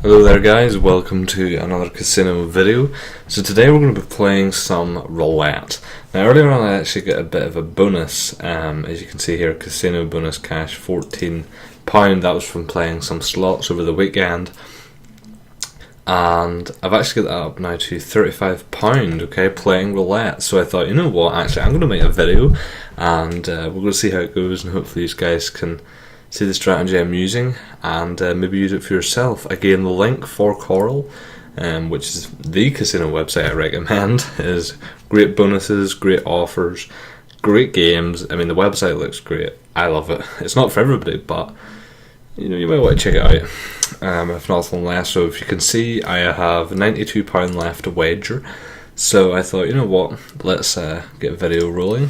Hello there guys, welcome to another casino video. So today we're going to be playing some roulette. Now earlier on I actually got a bit of a bonus, as you can see here, casino bonus cash £14. That was from playing some slots over the weekend. And I've actually got that up now to £35, okay, playing roulette. So I thought, you know what, actually I'm going to make a video and we're going to see how it goes, and hopefully you guys can see the strategy I'm using and maybe use it for yourself. Again, the link for Coral, which is the casino website I recommend, is great bonuses, great offers, great games. I mean, the website looks great. I love it. It's not for everybody, but you know, you might want to check it out, if nothing less. So if you can see, I have £92 left to wager. So I thought, you know what, let's get a video rolling.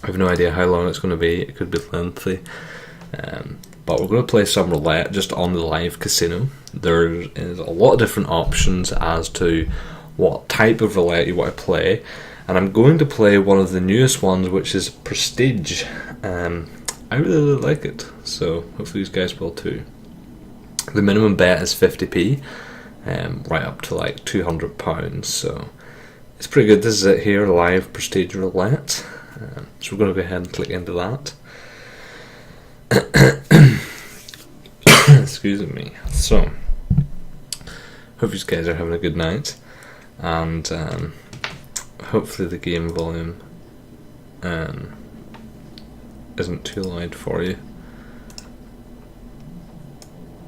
I have no idea how long it's going to be. It could be lengthy. But we're going to play some roulette just on the live casino. There is a lot of different options as to what type of roulette you want to play, and I'm going to play one of the newest ones, which is Prestige. I really like it, so hopefully you guys will too. The minimum bet is 50p, right up to like £200, so it's pretty good. This is it here, live Prestige roulette. So we're going to go ahead and click into that. Excuse me. So, hope you guys are having a good night, and hopefully the game volume isn't too loud for you.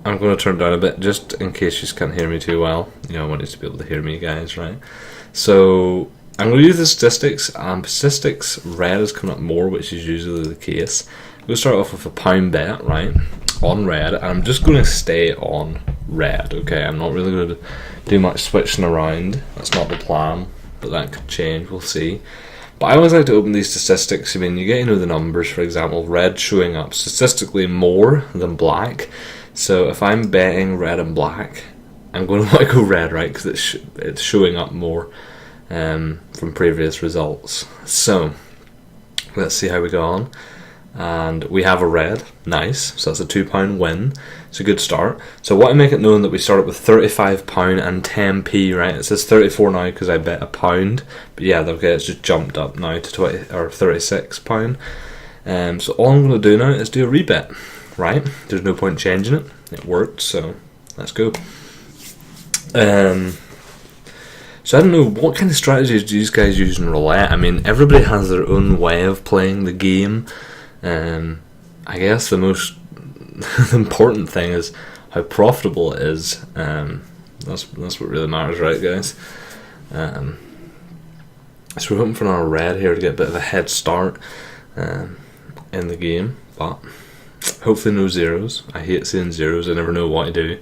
I'm going to turn it down a bit just in case you can't hear me too well. You know, I want you to be able to hear me, guys, right? So I'm going to use the statistics, and statistics red is coming up more, which is usually the case. We'll start off with a pound bet, right, on red, and I'm just going to stay on red, okay? I'm not really going to do much switching around. That's not the plan, but that could change, we'll see. But I always like to open these statistics. I mean, you get to know the numbers. For example, red showing up statistically more than black. So if I'm betting red and black, I'm going to want to go red, right, because it's showing up more from previous results. So let's see how we go on. And we have a red, nice, so that's a £2 win. It's a good start. So what I make it known that we start with £35 and 10p, right? It says 34 now because I bet £1, but yeah, okay, it's just jumped up now to 20 or £36. So all I'm going to do now is do a rebet, right? There's no point changing it. It worked, so let's go. So I don't know, what kind of strategies do you guys use in roulette? I mean, everybody has their own way of playing the game. I guess the most important thing is how profitable it is. That's what really matters, right, guys? So we're hoping for our red here to get a bit of a head start in the game, but hopefully no zeros. I hate seeing zeros. I never know what to do.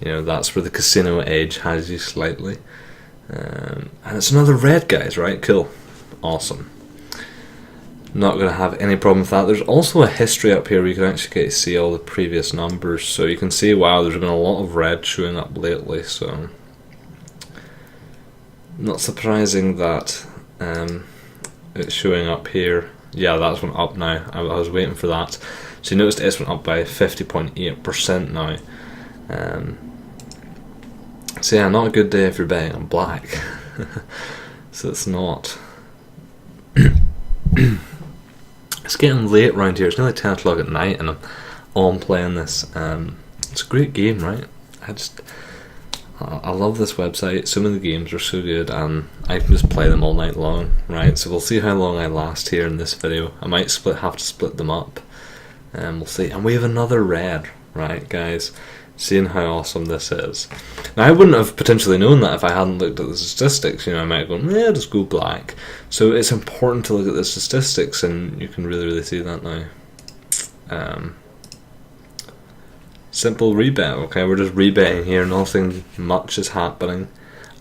You know, that's where the casino edge has you slightly. And it's another red, guys, right? Cool, awesome. Not going to have any problem with that. There's also a history up here where you can actually get to see all the previous numbers, so you can see, wow, there's been a lot of red showing up lately, so not surprising that it's showing up here. Yeah, that's one up now. I was waiting for that. So you noticed it's went up by 50.8% now. So yeah, not a good day if you're betting on black. So it's not. It's getting late around here. It's nearly 10 o'clock at night and I'm on playing this. It's a great game, right? I love this website. Some of the games are so good and I can just play them all night long, right? So we'll see how long I last here in this video. I might have to split them up, and we'll see. And we have another red, right, guys? Seeing how awesome this is. Now, I wouldn't have potentially known that if I hadn't looked at the statistics. You know, I might have gone, yeah, just go black. So it's important to look at the statistics, and you can really see that now. Simple rebet, okay? We're just rebetting here. Nothing much is happening.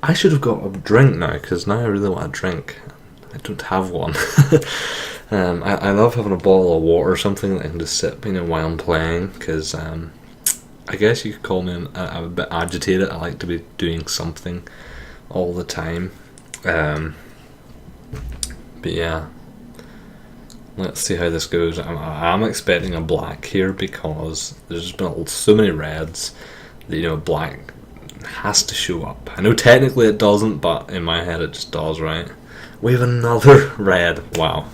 I should have got a drink now, because now I really want a drink. I don't have one. I love having a bottle of water or something that I can just sip, you know, while I'm playing, because I guess you could call me I'm a bit agitated. I like to be doing something all the time. But yeah, let's see how this goes. I'm expecting a black here because there's just been so many reds. that, black has to show up. I know technically it doesn't, but in my head it just does, right? We have another red. Wow,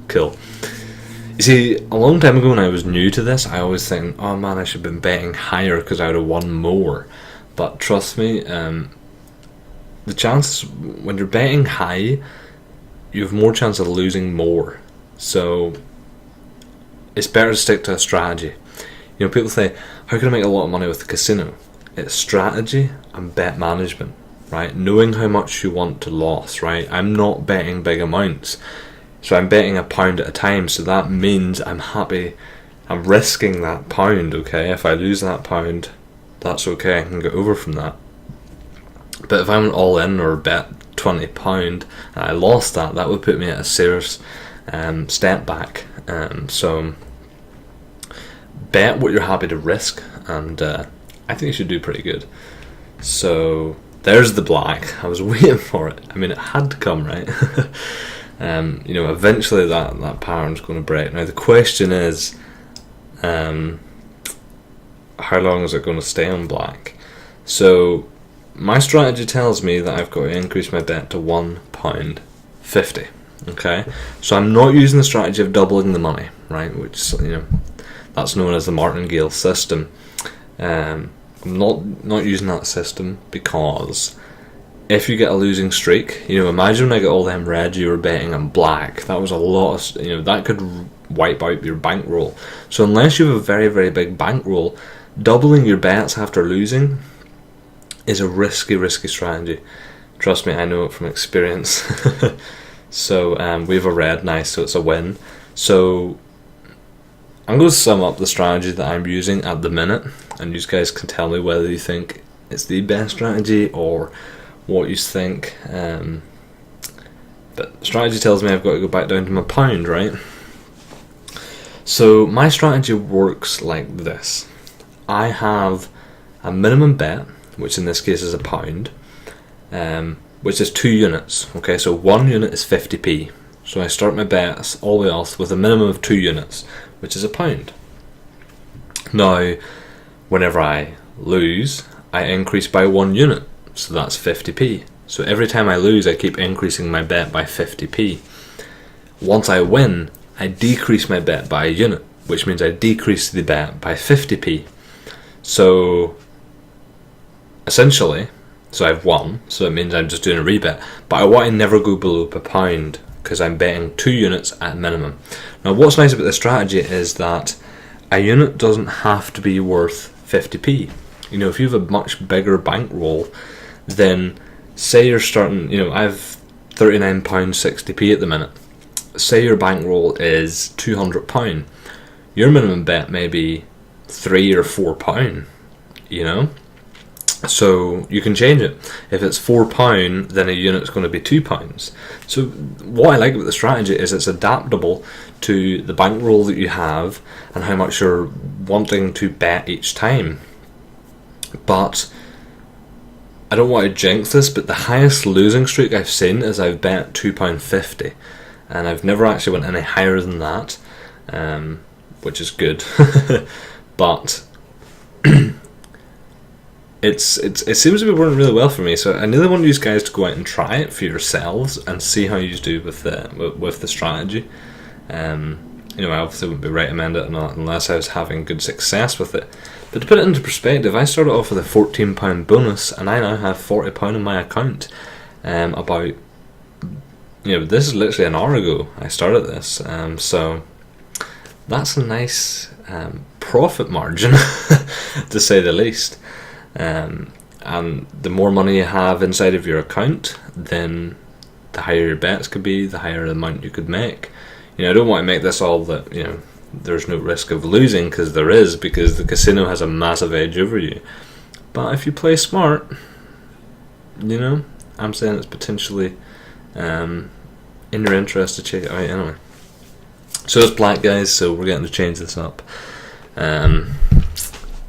cool. You see, a long time ago when I was new to this, I always think, oh man, I should have been betting higher because I would have won more. But trust me, the chances when you're betting high, you have more chance of losing more. So it's better to stick to a strategy. People say, how can I make a lot of money with the casino? It's strategy and bet management, right? Knowing how much you want to lose, right? I'm not betting big amounts, so I'm betting £1 at a time. So that means I'm risking that pound, okay? If I lose that pound, that's okay, I can get over from that. But if I went all in or bet £20 and I lost that would put me at a serious step back. So bet what you're happy to risk, and I think you should do pretty good. So there's the black. I was waiting for it. I mean, it had to come, right? Eventually that pattern's going to break. Now the question is, how long is it going to stay on black? So my strategy tells me that I've got to increase my bet to £1.50. Okay, so I'm not using the strategy of doubling the money, right? Which that's known as the martingale system. I'm not using that system because if you get a losing streak, imagine when I get all them red you were betting on black. That was a lot of, that could wipe out your bankroll. So unless you have a very, very big bankroll, doubling your bets after losing is a risky strategy. Trust me, I know it from experience. So we have a red, nice, so it's a win. So I'm going to sum up the strategy that I'm using at the minute, and you guys can tell me whether you think it's the best strategy or what you think. But strategy tells me I've got to go back down to my pound, right? So my strategy works like this. I have a minimum bet, which in this case is £1, which is 2 units. Okay, so 1 unit is 50p. So I start my bets all the way off with a minimum of 2 units, which is £1. Now, whenever I lose, I increase by 1 unit, so that's 50p. So every time I lose, I keep increasing my bet by 50p. Once I win, I decrease my bet by a unit, which means I decrease the bet by 50p. So essentially, so I've won, so it means I'm just doing a rebet. But I want to never go below £1 because I'm betting 2 units at minimum. Now what's nice about this strategy is that a unit doesn't have to be worth 50p. If you have a much bigger bankroll, then say you're starting, I have £39.60p at the minute. Say your bankroll is £200. Your minimum bet may be £3 or £4, So you can change it. If it's £4, then a unit's going to be £2. So what I like about the strategy is it's adaptable to the bankroll that you have and how much you're wanting to bet each time. But I don't want to jinx this, but the highest losing streak I've seen is I've bet £2.50, and I've never actually went any higher than that, which is good. But it seems to be working really well for me, so I really want you guys to go out and try it for yourselves and see how you do with the strategy. I obviously wouldn't be recommending it unless I was having good success with it. But to put it into perspective, I started off with a £14 bonus, and I now have £40 in my account. This is literally an hour ago I started this, so that's a nice profit margin, to say the least. And the more money you have inside of your account, then the higher your bets could be, the higher the amount you could make. I don't want to make this all that, there's no risk of losing, because there is, because the casino has a massive edge over you. But if you play smart, I'm saying it's potentially in your interest to check it out anyway. So it's black, guys, so we're getting to change this up.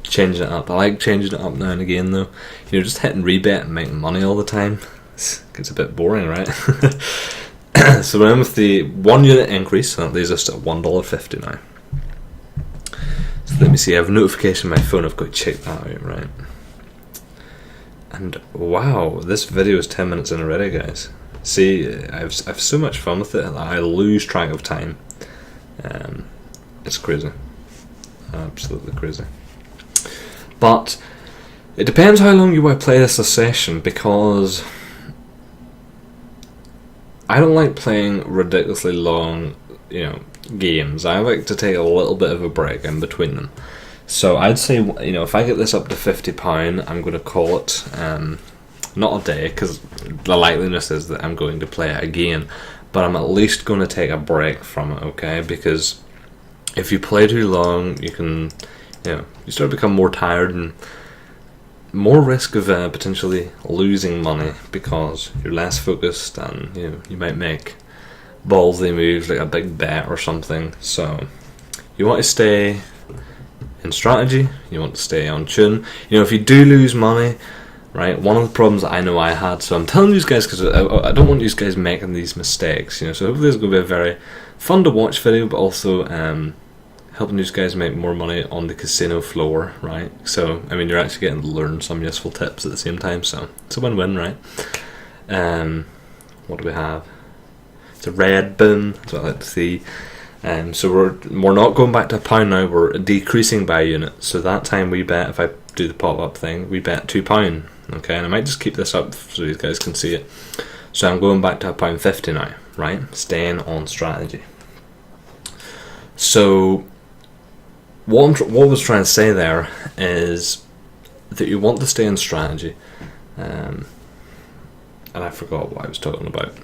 Changing it up. I like changing it up now and again, though. Just hitting rebet and making money all the time, it gets a bit boring, right? So we're in with the 1 unit increase, so that leaves us at $1.50 now. So let me see, I have a notification on my phone, I've got to check that out, right? And wow, this video is 10 minutes in already, guys. See, I've so much fun with it that I lose track of time. It's crazy. Absolutely crazy. But it depends how long you want to play this a session, because I don't like playing ridiculously long, games. I like to take a little bit of a break in between them. So I'd say, if I get this up to £50, I'm going to call it not a day, because the likeliness is that I'm going to play it again, but I'm at least going to take a break from it, okay? Because if you play too long, you can, you start to become more tired and more risk of potentially losing money, because you're less focused, and you might make ballsy moves like a big bet or something. So you want to stay in strategy, you want to stay on tune. If you do lose money, right, one of the problems that I know I had, so I'm telling you guys because I don't want you guys making these mistakes, so hopefully this is going to be a very fun to watch video, but also helping you guys make more money on the casino floor, right? So you're actually getting to learn some useful tips at the same time, so it's a win-win, right? What do we have? It's a red boom, that's what I like to see. So we're not going back to £1 now, we're decreasing by a unit. So that time we bet, if I do the pop-up thing, we bet £2, okay? And I might just keep this up so you guys can see it. So I'm going back to £1.50 now, right? Staying on strategy. So what I was trying to say there is that you want to stay in strategy. And I forgot what I was talking about.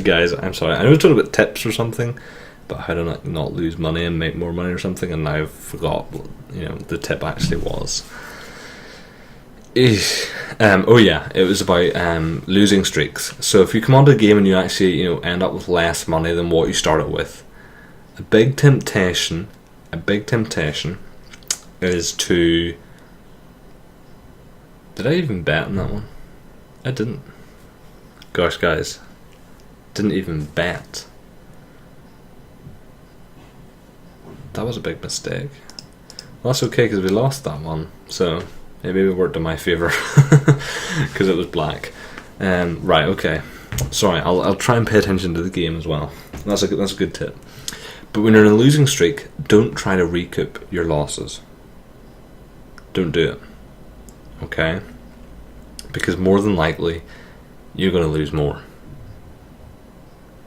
Guys, I'm sorry. I was talking about tips or something, but how to not lose money and make more money or something, and now I forgot what the tip actually was. Oh yeah, it was about losing streaks. So if you come onto a game and you actually end up with less money than what you started with, a big temptation is to... Did I even bet on that one? I didn't. Gosh, guys, didn't even bet. That was a big mistake. Well, that's okay, because we lost that one, so maybe it worked in my favour because it was black. Right, okay. Sorry, I'll try and pay attention to the game as well. That's a good tip. But when you're in a losing streak, don't try to recoup your losses. Don't do it. Okay? Because more than likely, you're going to lose more.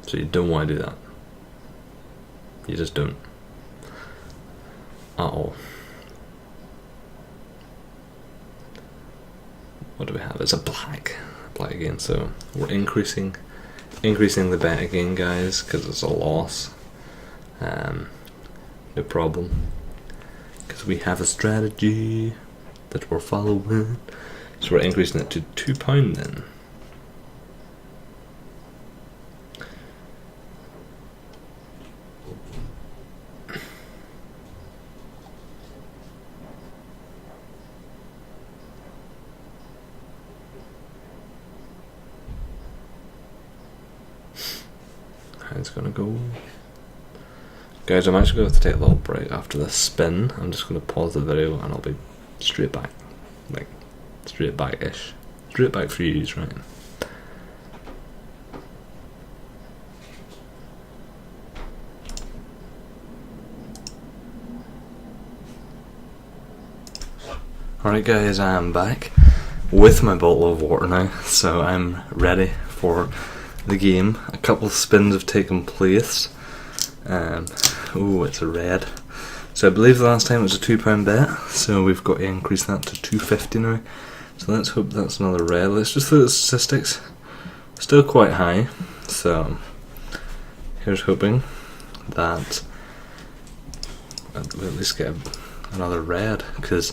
So you don't want to do that. You just don't. At all. What do we have? It's a black. Black again, so we're increasing the bet again, guys, because it's a loss. No problem. Because we have a strategy that we're following. So we're increasing it to £2 then. How it's gonna go. Guys, I'm actually going to have to take a little break after this spin. I'm just going to pause the video and I'll be straight back. Like, straight back-ish. Straight back for you, right? Alright guys, I am back with my bottle of water now, so I'm ready for the game. A couple of spins have taken place. Oh, it's a red. So I believe the last time it was a £2 bet, so we've got to increase that to £2.50 now. So let's hope that's another red. Let's just look at the statistics. Still quite high, so here's hoping that we'll at least get another red, because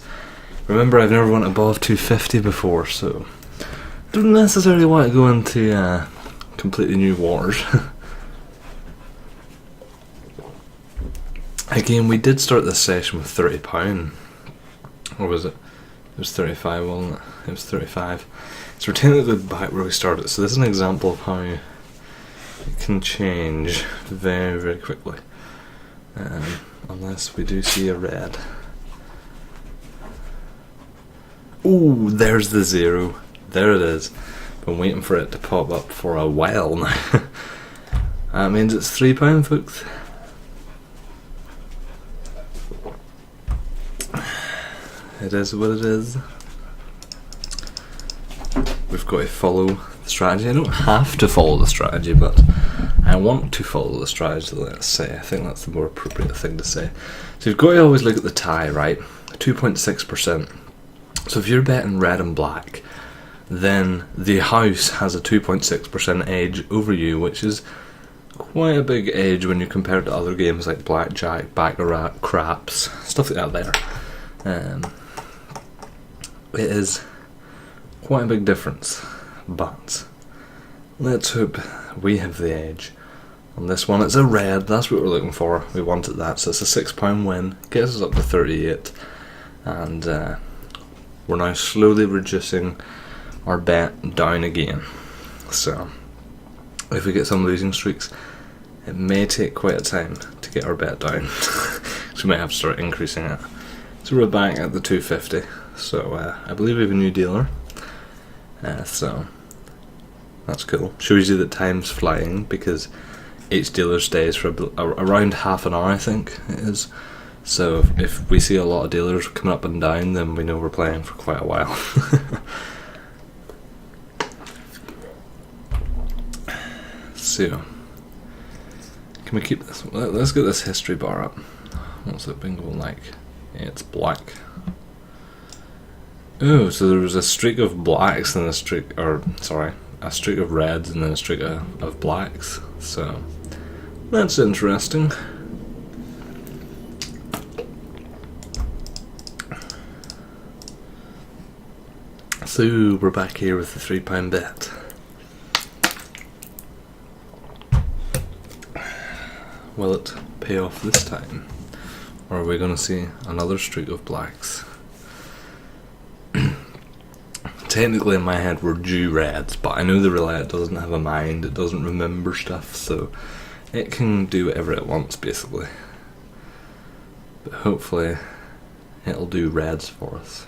remember, I've never went above £2.50 before, so don't necessarily want to go into completely new waters. Again, we did start this session with £30, or was it? It was 35, wasn't it? It was 35. So we're technically back where we started. So this is an example of how it can change very, very quickly, unless we do see a red. Ooh, there's the 0. There it is. Been waiting for it to pop up for a while now. That means it's £3, folks. It is what it is. We've got to follow the strategy. I don't have to follow the strategy, but I want to follow the strategy, let's say. I think that's the more appropriate thing to say. So you've got to always look at the tie, right? 2.6%. So if you're betting red and black, then the house has a 2.6% edge over you, which is quite a big edge when you compare it to other games like blackjack, baccarat, craps, stuff like that there. It is quite a big difference, but let's hope we have the edge. On this one, it's a red, that's what we're looking for. We wanted that, so it's a £6 win, gets us up to 38, and we're now slowly reducing our bet down again. So if we get some losing streaks, it may take quite a time to get our bet down. So we might have to start increasing it. So we're back at the 250. So I believe we have a new dealer. So that's cool. Shows you that time's flying because each dealer stays for around half an hour, I think it is. So if we see a lot of dealers coming up and down, then we know we're playing for quite a while. So can we keep this? Let's get this history bar up. What's it been going like? Yeah, it's black. Oh, so there was a streak of blacks and a streak of reds and then a streak of blacks. So that's interesting. So we're back here with the £3 bet. Will it pay off this time? Or are we going to see another streak of blacks? Technically in my head we're due reds, but I know the roulette doesn't have a mind, it doesn't remember stuff, so it can do whatever it wants basically. But hopefully it'll do reds for us.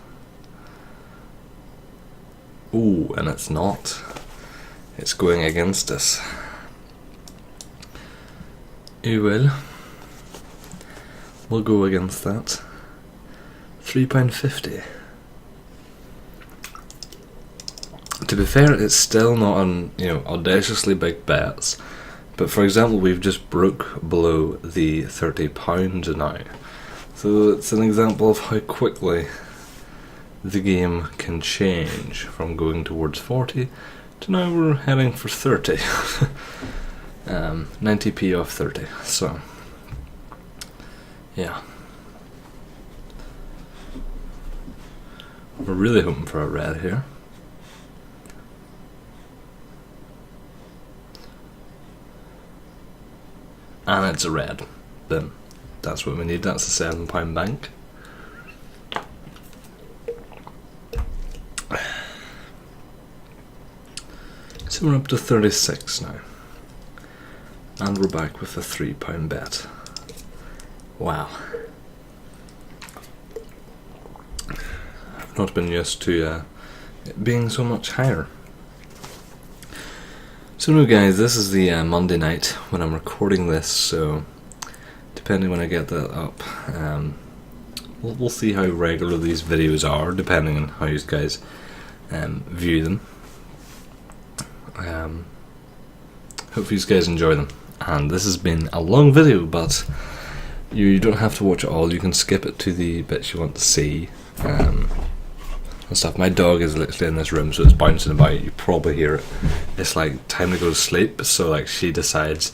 Ooh, and it's not. It's going against us. You will. We'll go against that. £3.50. To be fair, it's still not on, audaciously big bets. But for example, we've just broke below the £30 now. So it's an example of how quickly the game can change from going towards 40 to now we're heading for 30. 90p off 30. So yeah, we're really hoping for a red here. And it's a red. Then that's what we need. That's a £7 bank. So we're up to 36 now. And we're back with a £3 bet. Wow. I've not been used to it being so much higher. So no guys, this is the Monday night when I'm recording this, so depending when I get that up, we'll see how regular these videos are, depending on how you guys view them. Hopefully you guys enjoy them. And this has been a long video, but you don't have to watch it all, you can skip it to the bits you want to see. And stuff. My dog is literally in this room, so it's bouncing about. You probably hear it. It's like time to go to sleep, so like she decides,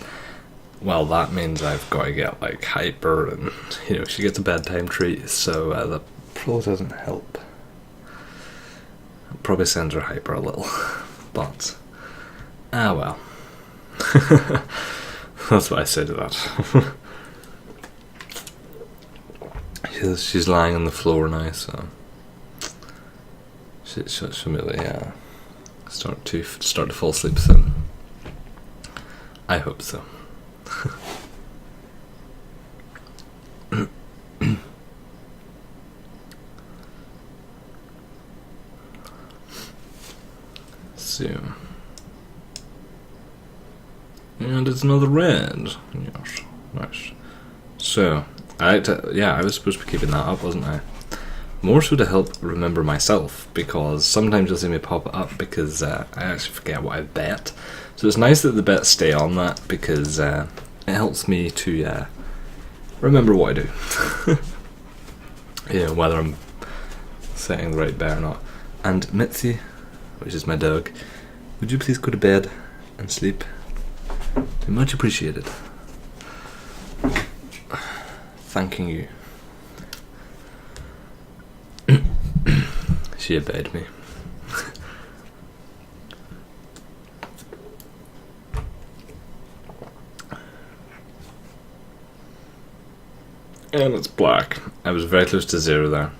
well, that means I've got to get like hyper, and she gets a bedtime treat, so that probably doesn't help. Probably sends her hyper a little, but well. That's what I say to that. She's lying on the floor now, so she'll really start to fall asleep soon. I hope so. So, and it's another red. Yes, nice. So, I was supposed to be keeping that up, wasn't I? More so to help remember myself, because sometimes you'll see me pop it up because I actually forget what I bet. So it's nice that the bets stay on that, because it helps me to remember what I do. Whether I'm setting the right bet or not. And Mitzi, which is my dog, would you please go to bed and sleep? Be much appreciated. Thanking you. She obeyed me. And it's black. I was very close to zero there.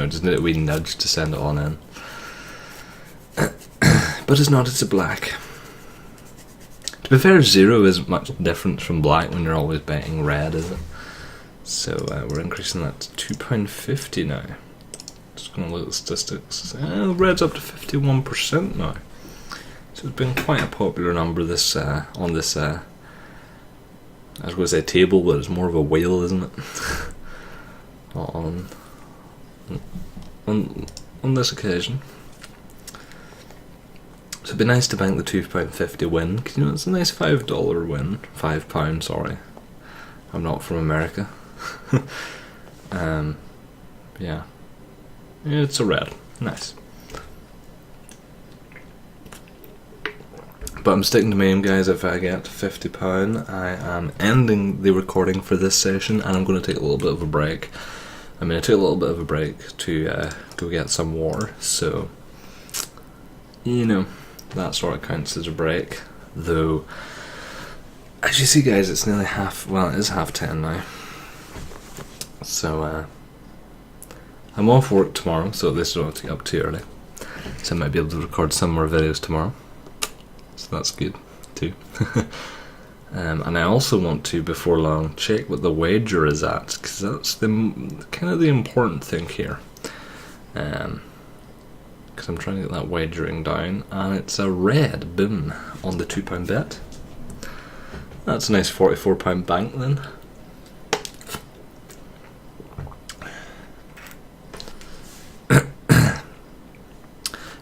Just need a wee nudge to send it on in. But it's not, it's a black. To be fair, zero isn't much different from black when you're always betting red, is it? So we're increasing that to £2.50 now. Just going to look at the statistics. Red's up to 51% now. So it's been quite a popular number this on this. I was going to say table, but it's more of a whale, isn't it? on this occasion. So it'd be nice to bank the £2.50 win. It's a nice $5 win. £5, sorry. I'm not from America. Yeah. It's a red. Nice. But I'm sticking to my aim, guys. If I get £50, I am ending the recording for this session, and I'm going to take a little bit of a break. I took a little bit of a break to go get some water, so that sort of counts as a break. Though, as you see, guys, it's nearly it is 10:30 now. So I'm off work tomorrow, so this don't take up too early. So I might be able to record some more videos tomorrow. So that's good too. And I also want to, before long, check what the wager is at, because that's the kind of the important thing here. Because I'm trying to get that wagering down, and it's a red, boom, on the £2 bet. That's a nice £44 bank then.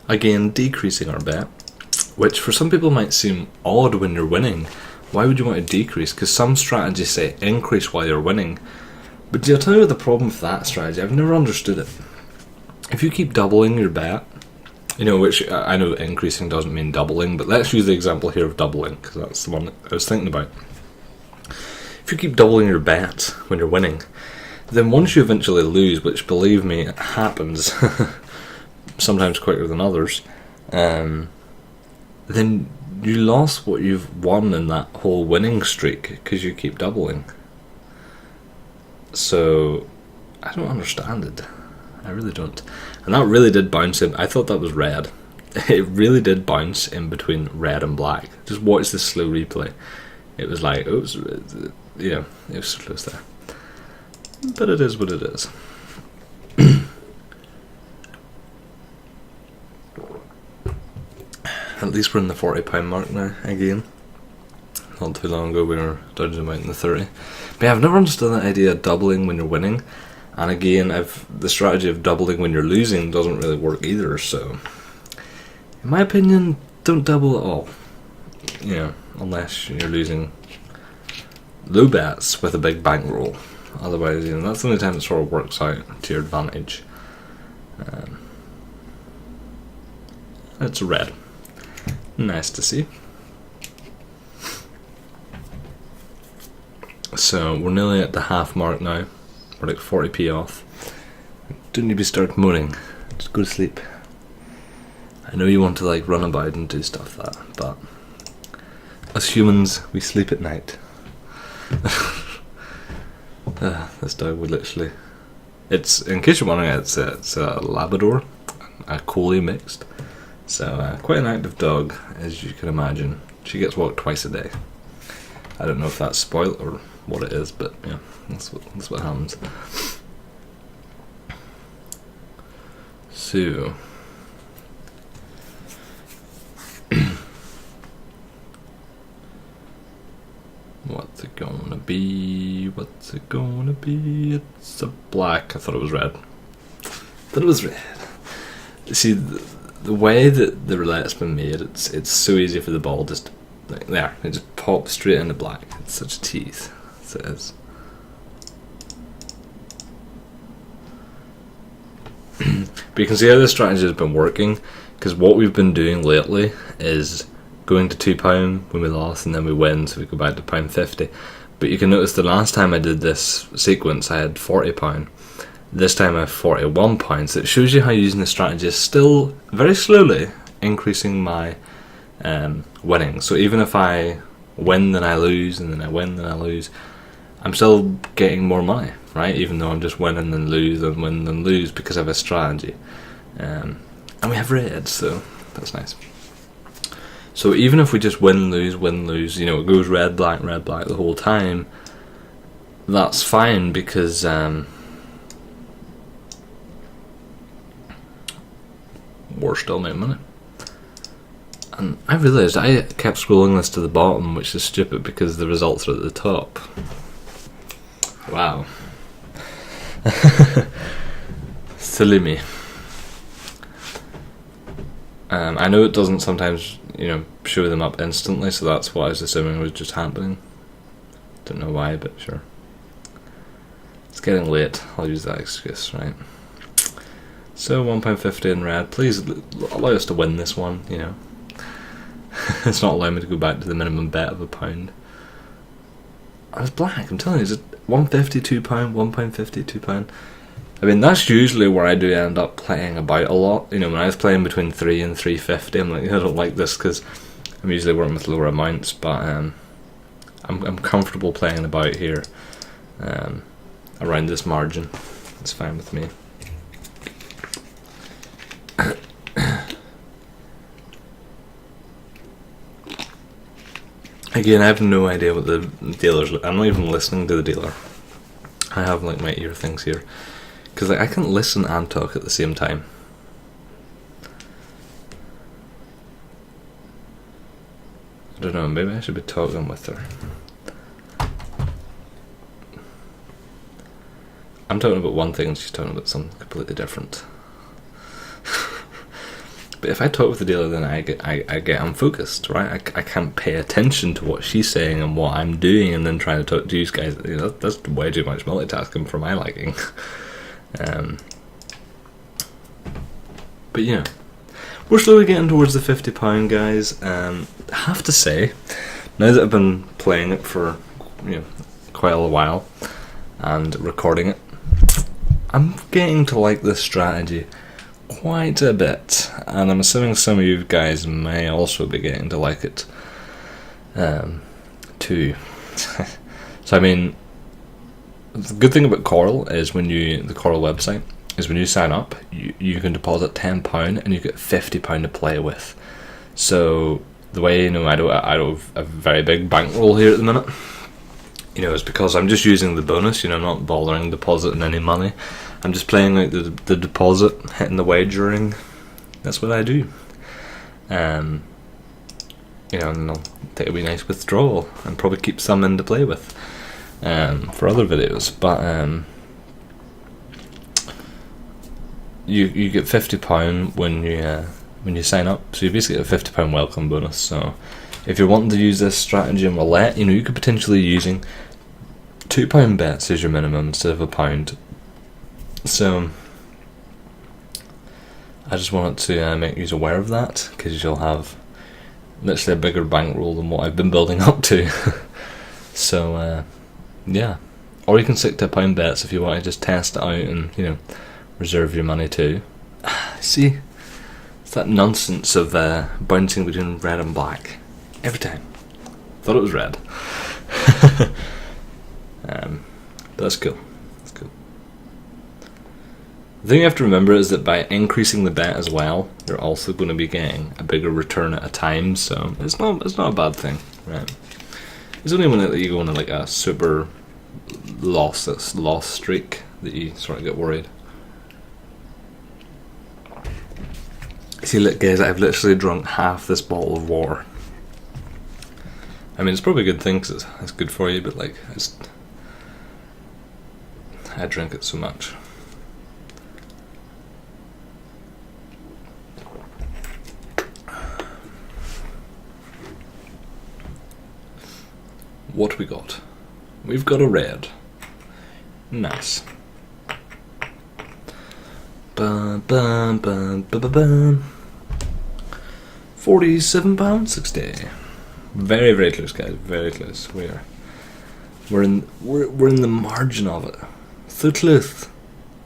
Again, decreasing our bet, which for some people might seem odd when you're winning. Why would you want to decrease? Because some strategies say increase while you're winning. But I'll tell you what the problem with that strategy, I've never understood it. If you keep doubling your bet, which I know increasing doesn't mean doubling, but let's use the example here of doubling, because that's the one that I was thinking about. If you keep doubling your bet when you're winning, then once you eventually lose, which believe me, it happens, sometimes quicker than others, then you lost what you've won in that whole winning streak because you keep doubling. So I don't understand it. I really don't. And that really did bounce in. I thought that was red. It really did bounce in between red and black. Just watch the slow replay. It was like, oops, it was so close there. But it is what it is. At least we're in the £40 mark now, again. Not too long ago we were dodging about in the 30. But yeah, I've never understood that idea of doubling when you're winning. And again, the strategy of doubling when you're losing doesn't really work either, so in my opinion, don't double at all. Unless you're losing low bets with a big bankroll. Otherwise, that's the only time it sort of works out to your advantage. It's red. Nice to see. So we're nearly at the half mark now. We're like 40p off. Don't need to start moaning. Just go to sleep. I know you want to run about and do stuff but as humans, we sleep at night. This dog would literally. It's, in case you're wondering, it's a Labrador, a Collie mixed. So quite an active dog, as you can imagine. She gets walked twice a day. I don't know if that's spoiled or what it is, but yeah, that's what happens. So be? What's it gonna be? It's a black. I thought it was red. See, the way that the roulette's been made, it's so easy for the ball just like there. It just pops straight into black. It's such a tease. Yes, it is. But you can see how this strategy has been working, because what we've been doing lately is going to £2 when we lost, and then we win, so we go back to £50. But you can notice the last time I did this sequence, I had £40. This time I have £41. So it shows you how using the strategy is still very slowly increasing my winning. So even if I win, then I lose, and then I win, then I lose, I'm still getting more money, right? Even though I'm just winning and lose and win and lose because I have a strategy. And we have red, so that's nice. So even if we just win, lose, you know, it goes red, black the whole time, that's fine, because we're still making money. And I realised I kept scrolling this to the bottom, which is stupid because the results are at the top. Wow. Silly me. I know it doesn't sometimes, you know, show them up instantly, so that's what I was assuming was just happening. Don't know why, but sure. It's getting late, I'll use that excuse, right? So £1.50 in red. Please allow us to win this one, you know. It's not allowing me to go back to the minimum bet of £1. I was black, I'm telling you, is it £1.50, £2, £1.50, £2? I mean, that's usually where I do end up playing about a lot. You know, when I was playing between £3 and £3.50, I'm like, I don't like this because I'm usually working with lower amounts, but I'm comfortable playing about here, around this margin. It's fine with me. Again, I have no idea what the dealer's. I'm not even listening to the dealer. I have like my ear things here, because like I can listen and talk at the same time. I don't know. Maybe I should be talking with her. I'm talking about one thing, and she's talking about something completely different. But if I talk with the dealer, then I get unfocused, right? I can't pay attention to what she's saying and what I'm doing, and then trying to talk to you guys. You know, that's way too much multitasking for my liking. But yeah, we're slowly getting towards the £50, guys. I have to say, now that I've been playing it for, you know, quite a while and recording it, I'm getting to like this strategy quite a bit, and I'm assuming some of you guys may also be getting to like it too. So I mean, the good thing about Coral is the Coral website is when you sign up, you can deposit £10 and you get £50 to play with. So the way, you know, I don't have a very big bankroll here at the minute, you know, it's because I'm just using the bonus. You know, I'm not bothering depositing any money. I'm just playing like the deposit, hitting the wagering. That's what I do. You know, and I'll take a wee nice withdrawal and probably keep some in to play with for other videos. But you get £50 when you sign up. So you basically get a £50 welcome bonus. So if you're wanting to use this strategy in Roulette, you know, you could potentially be using £2 bets as your minimum instead of £1. So I just wanted to make you aware of that, because you'll have literally a bigger bankroll than what I've been building up to. So yeah, or you can stick to £1 bets if you want to just test it out and, you know, reserve your money too. See, it's that nonsense of bouncing between red and black every time. Thought it was red. But that's cool. The thing you have to remember is that by increasing the bet as well, you're also going to be getting a bigger return at a time, so it's not a bad thing, right? It's only when you go on like a super loss streak that you sort of get worried. See, look guys, I've literally drunk half this bottle of water. I mean, it's probably a good thing because it's good for you, but like, I drink it so much. What we got? We've got a red. Nice. Bum, bum, bum, bum, bum, bum. £47.60. Very, very close, guys. Very close. We're in the margin of it. So close,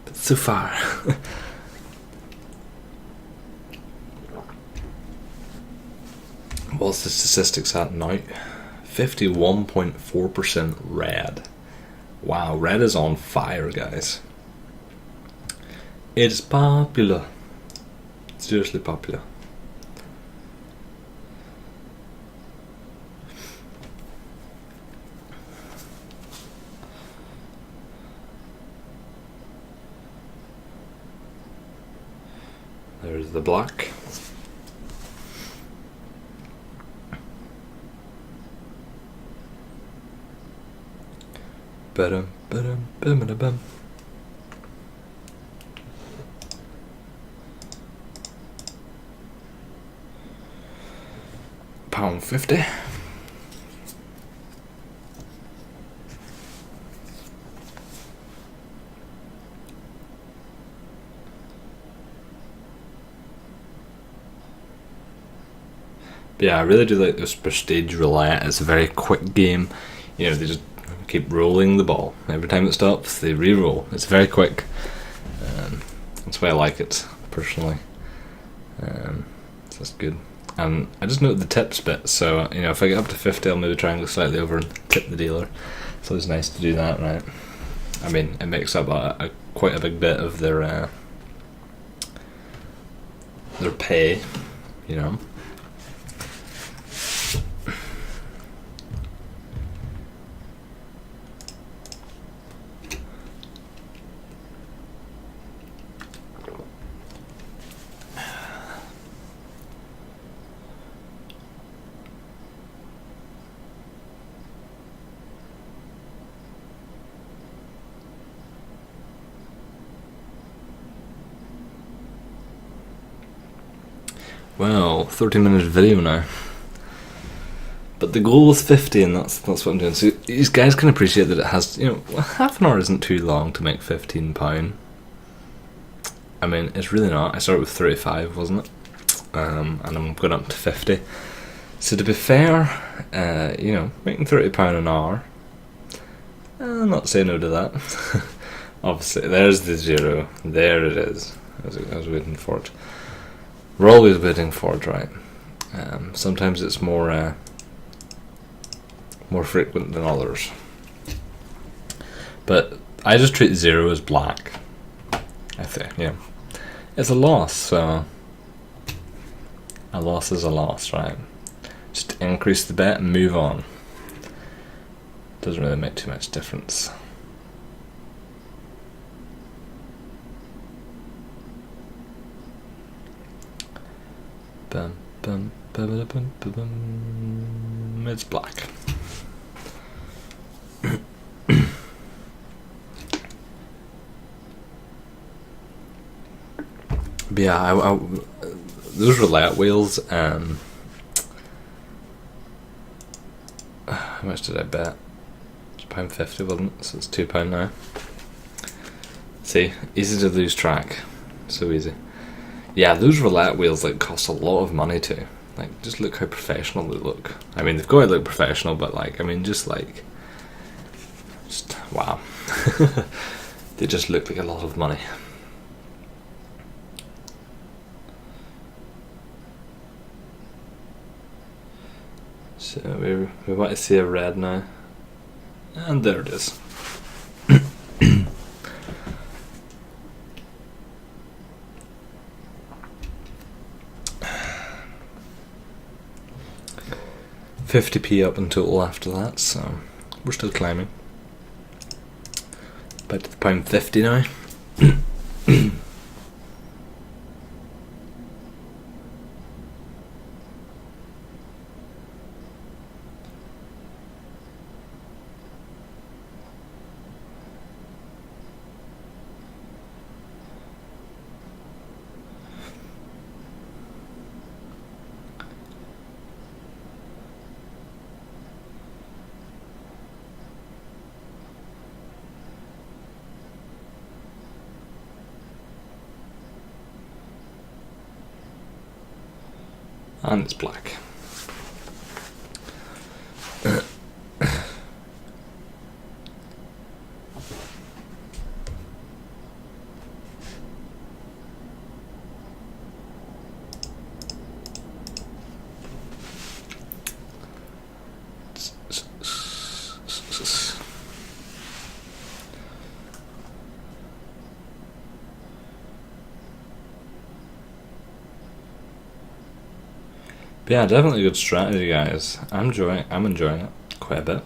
but so far. What's the statistics at now? 51.4% red. Wow, red is on fire, guys. It's popular. Seriously popular. There's the black. Ba-dum, ba-dum, ba-dum. £1.50. But yeah, I really do like this Prestige Roulette. It's a very quick game. You know, they just keep rolling the ball. Every time it stops, they re-roll. It's very quick. That's why I like it, personally. So that's good. And I just note the tips bit, so you know, if I get up to 50, I'll maybe try and go slightly over and tip the dealer. So it's nice to do that, right? I mean, it makes up quite a big bit of their pay, you know. Well, 13 minutes video now. But the goal was 50, and that's what I'm doing. So these guys can appreciate that it has, you know, half an hour isn't too long to make £15. I mean, it's really not. I started with 35, wasn't it? And I'm going up to 50. So to be fair, you know, making £30 an hour, I'm not saying no to that. Obviously, there's the zero. There it is. I was waiting for it. We're always waiting for it, right? Sometimes it's more frequent than others. But I just treat zero as black. I think, yeah. It's a loss, so a loss is a loss, right? Just increase the bet and move on. Doesn't really make too much difference. Bum, bum, bum, bum, bum, bum. It's black. But yeah, those roulette wheels. How much did I bet? It's £1.50, wasn't it? So it's £2 now. See, easy to lose track. So easy. Yeah, those roulette wheels like cost a lot of money too. Like, just look how professional they look. I mean, they've got to look professional, but like, I mean, just wow. They just look like a lot of money. So we want to see a red now, and there it is. £50p up in total after that, so we're still climbing. Back to the £1.50 now. and it's black. But yeah, definitely a good strategy, guys. I'm enjoying it quite a bit.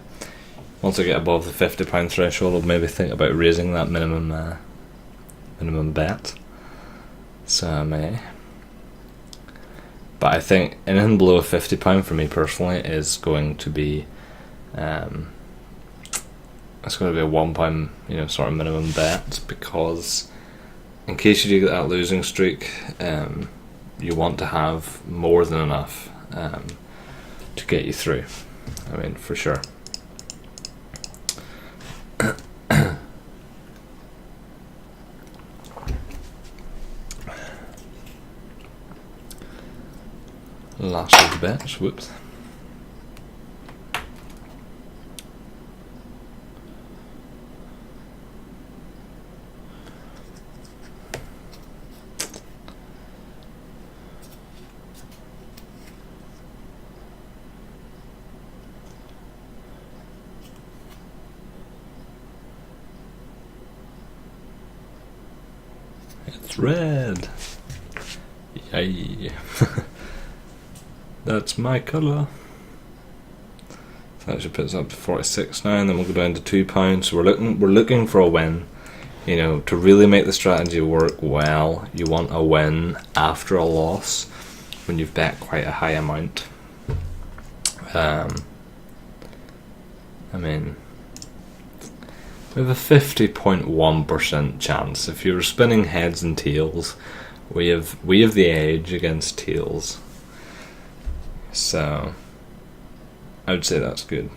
Once I get above the £50 threshold, I'll maybe think about raising that minimum bet. So I may. But I think anything below £50 for me personally is going to be, it's going to be a £1, sort of minimum bet, because in case you do get that losing streak, you want to have more than enough to get you through. I mean, for sure. Last of the bets, whoops. It's red. Yay. That's my colour. So that should put us up to 46 now, and then we'll go down to £2. So we're looking for a win. To really make the strategy work well, you want a win after a loss when you've bet quite a high amount. I mean, we have a 50.1% chance. If you were spinning heads and tails, we have the edge against tails. So I would say that's good.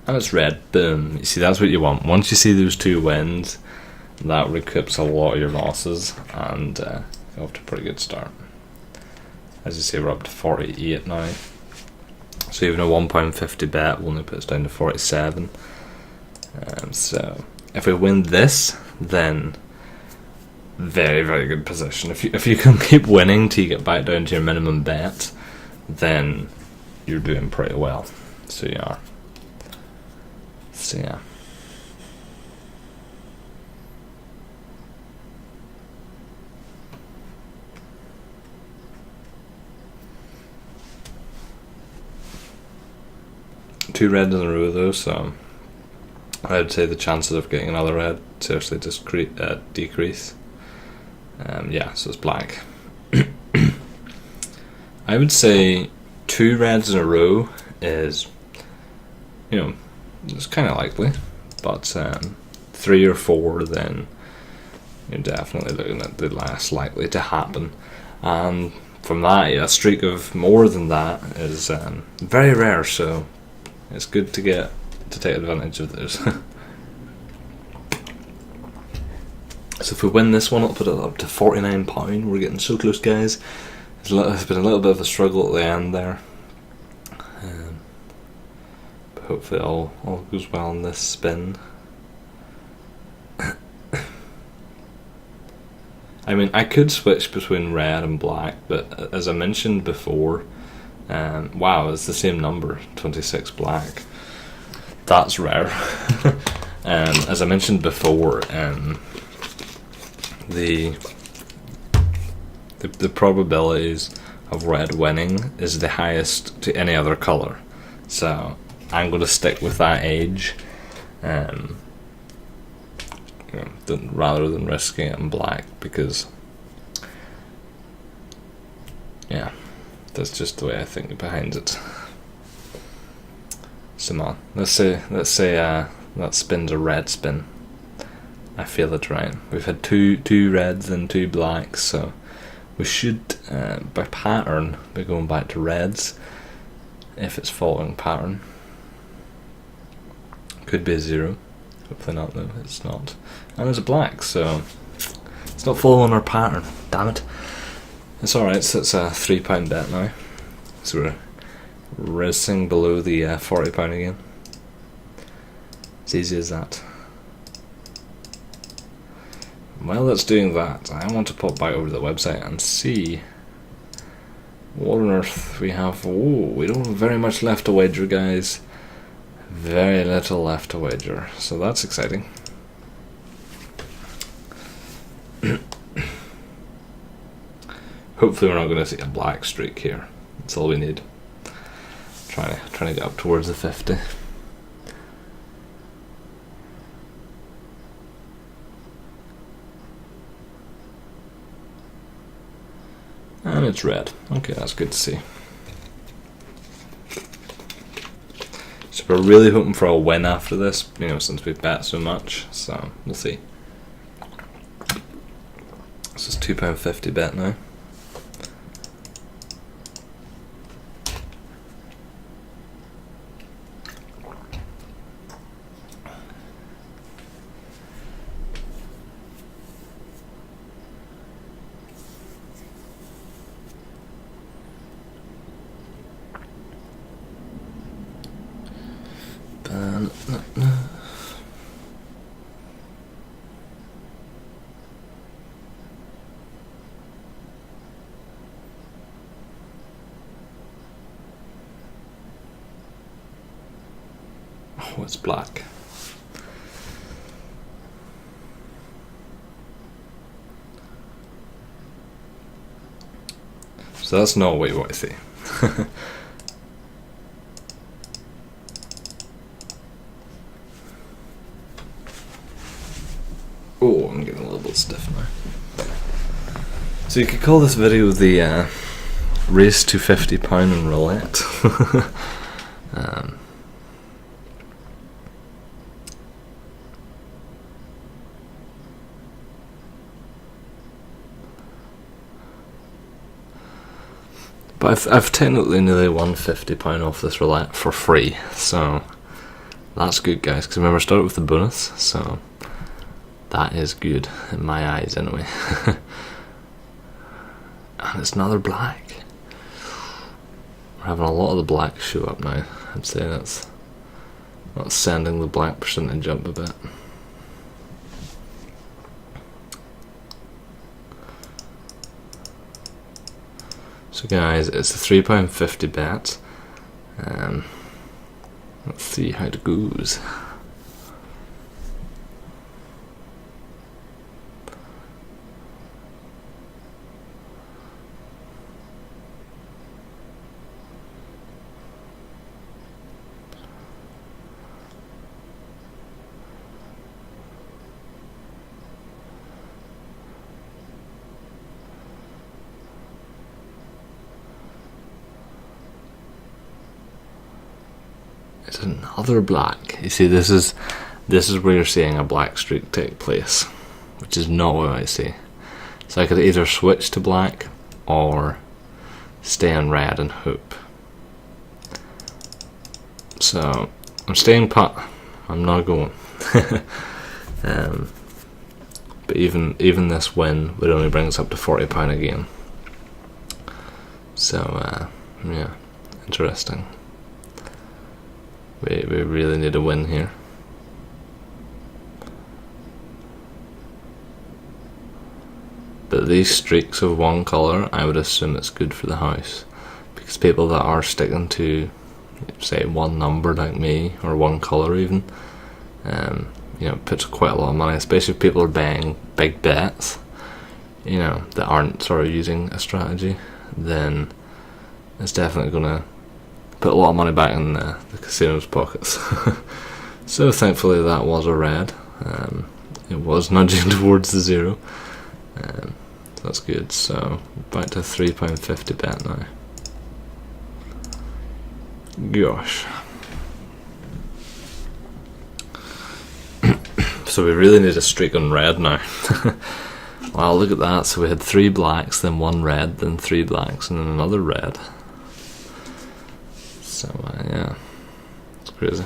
And it's red. Boom. You see, that's what you want. Once you see those two wins, that recoups a lot of your losses, and go off to a pretty good start. As you see, we're up to 48 now. So even a £1.50 bet will only put us down to 47. So if we win this, then very, very good position. If you can keep winning till you get back down to your minimum bet, then you're doing pretty well. So you are. So yeah. Two reds in a row though, so I would say the chances of getting another red seriously just decrease. Yeah, so it's black. I would say two reds in a row is, it's kind of likely, but 3 or 4, then you're definitely looking at the less likely to happen. And from that, a streak of more than that is very rare, so it's good to take advantage of those. So if we win this one, it'll put it up to £49. We're getting so close, guys. It's been a little bit of a struggle at the end there. But hopefully all goes well in this spin. I mean, I could switch between red and black, but as I mentioned before, wow, it's the same number, 26 black. That's rare. As I mentioned before, the probabilities of red winning is the highest to any other colour. So I'm going to stick with that age, rather than risking it in black, because yeah, that's just the way I think behind it. So man, let's say that spin's a red spin. I feel it right. We've had two reds and two blacks, so we should, by pattern, be going back to reds if it's following pattern. Could be a 0. Hopefully not though, it's not. And there's a black, so it's not following our pattern. Damn it. It's alright, so it's a £3 bet now. So we're racing below the £40 again. It's easy as that. While it's doing that, I want to pop back over to the website and see what on earth we have. Oh, we don't have very much left to wager, guys. Very little left to wager, so that's exciting. Hopefully we're not going to see a black streak here. That's all we need. Trying to get up towards the 50. And it's red. Okay, that's good to see. So we're really hoping for a win after this, you know, since we've bet so much. So we'll see. This is £2.50 bet now. Oh, it's black. So that's not what you want to see. Oh, I'm getting a little bit stiff now. So you could call this video the race to £50 in roulette. But I've technically nearly won £50 off this roulette for free, so that's good, guys, because remember I started with the bonus, so that is good, in my eyes anyway. And it's another black. We're having a lot of the black show up now. I'd say that's sending the black percentage up a bit. So guys, it's a £3.50 bet. Let's see how it goes. It's another black. You see, this is where you're seeing a black streak take place, which is not what I see. So I could either switch to black or stay in red and hope. So I'm staying put. I'm not going. But even this win would only bring us up to £40 again. So yeah, interesting. We really need a win here. But these streaks of one colour, I would assume it's good for the house, because people that are sticking to, say, one number like me, or one colour even, you know, puts quite a lot of money, especially if people are betting big bets, you know, that aren't sort of using a strategy, then it's definitely going to put a lot of money back in the casino's pockets. So thankfully that was a red. It was nudging towards the 0. That's good. So back to £3.50 bet now. Gosh. So we really need a streak on red now. Wow, look at that. So we had 3 blacks, then 1 red, then 3 blacks, and then another red. So yeah, it's crazy.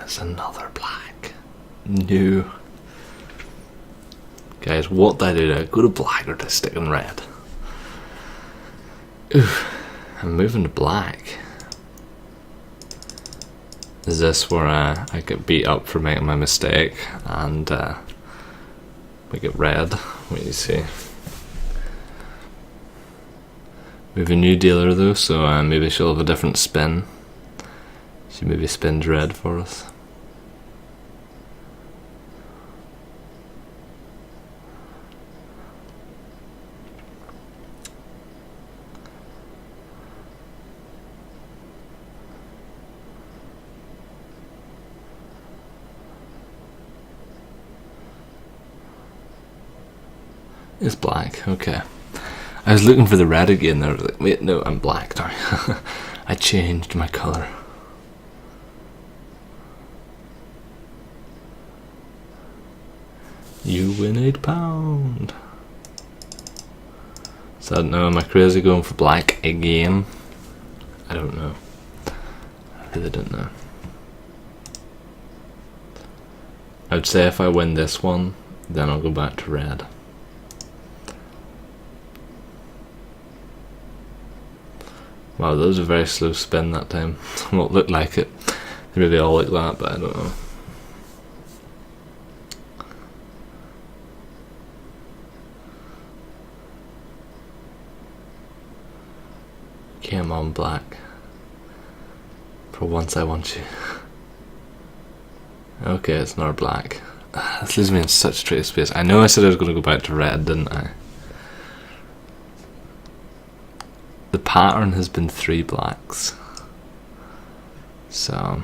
It's another black. No. Guys, what did I do now? Go to black or to stick in red? Oof, I'm moving to black. Is this where I get beat up for making my mistake and we get red? Wait, you see. We have a new dealer though, so maybe she'll have a different spin. She maybe spins red for us. It's black, okay. I was looking for the red again there, like, wait, no, I'm black now. I changed my colour. You win £8. So I don't know, am I crazy going for black again? I don't know. I really don't know. I would say if I win this one, then I'll go back to red. Wow, that was a very slow spin that time. Well, it looked like it. They maybe all like that, but I don't know. Come on, black. For once I want you. Okay, it's not black. This leaves me in such tight space. I know I said I was going to go back to red, didn't I? The pattern has been 3 blacks. So,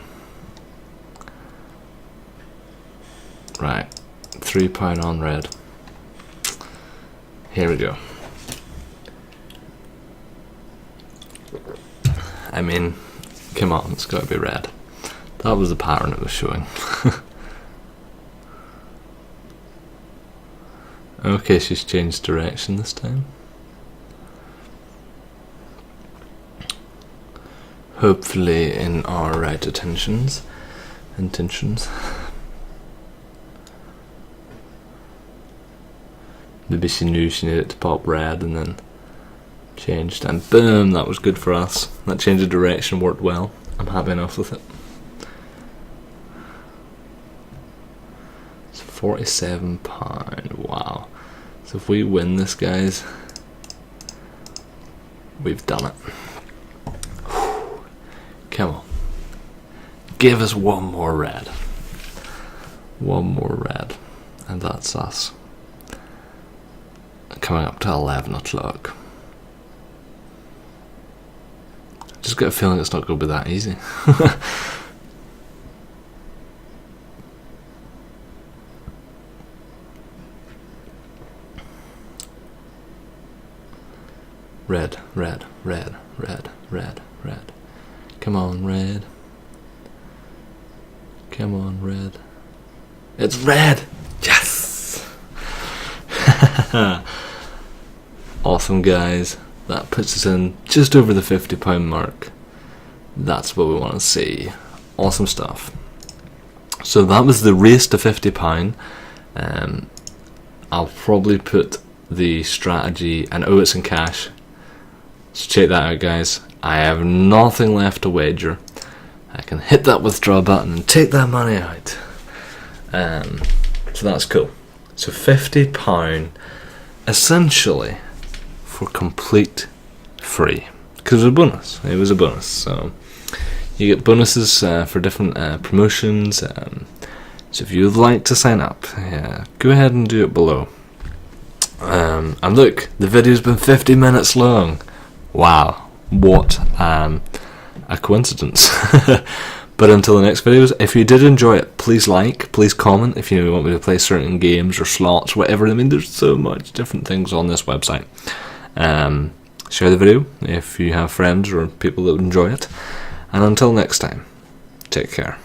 right, £3 on red. Here we go. I mean, come on, it's got to be red. That was the pattern it was showing. Okay, she's changed direction this time. Hopefully in our right intentions. Maybe she knew she needed to pop red and then changed, and boom, that was good for us. That change of direction worked well. I'm happy enough with it. It's £47, wow. So if we win this, guys, we've done it. Come on. Give us one more red. One more red. And that's us. Coming up to 11 o'clock. Just got a feeling it's not going to be that easy. Red, red, red, red, red, red. Come on, red. Come on, red. It's red! Yes! Awesome, guys. That puts us in just over the £50 mark. That's what we want to see. Awesome stuff. So that was the race to £50. I'll probably put the strategy, and oh, it's in cash. So check that out, guys. I have nothing left to wager. I can hit that withdraw button and take that money out. So that's cool. So £50 essentially for complete free, because it was a bonus. It was a bonus. So you get bonuses for different promotions. So if you'd like to sign up, go ahead and do it below. And look, the video's been 50 minutes long. Wow, what a coincidence. But until the next videos, if you did enjoy it, please like, please comment if you want me to play certain games or slots, whatever. I mean, there's so much different things on this website. Share the video if you have friends or people that would enjoy it. And until next time, take care.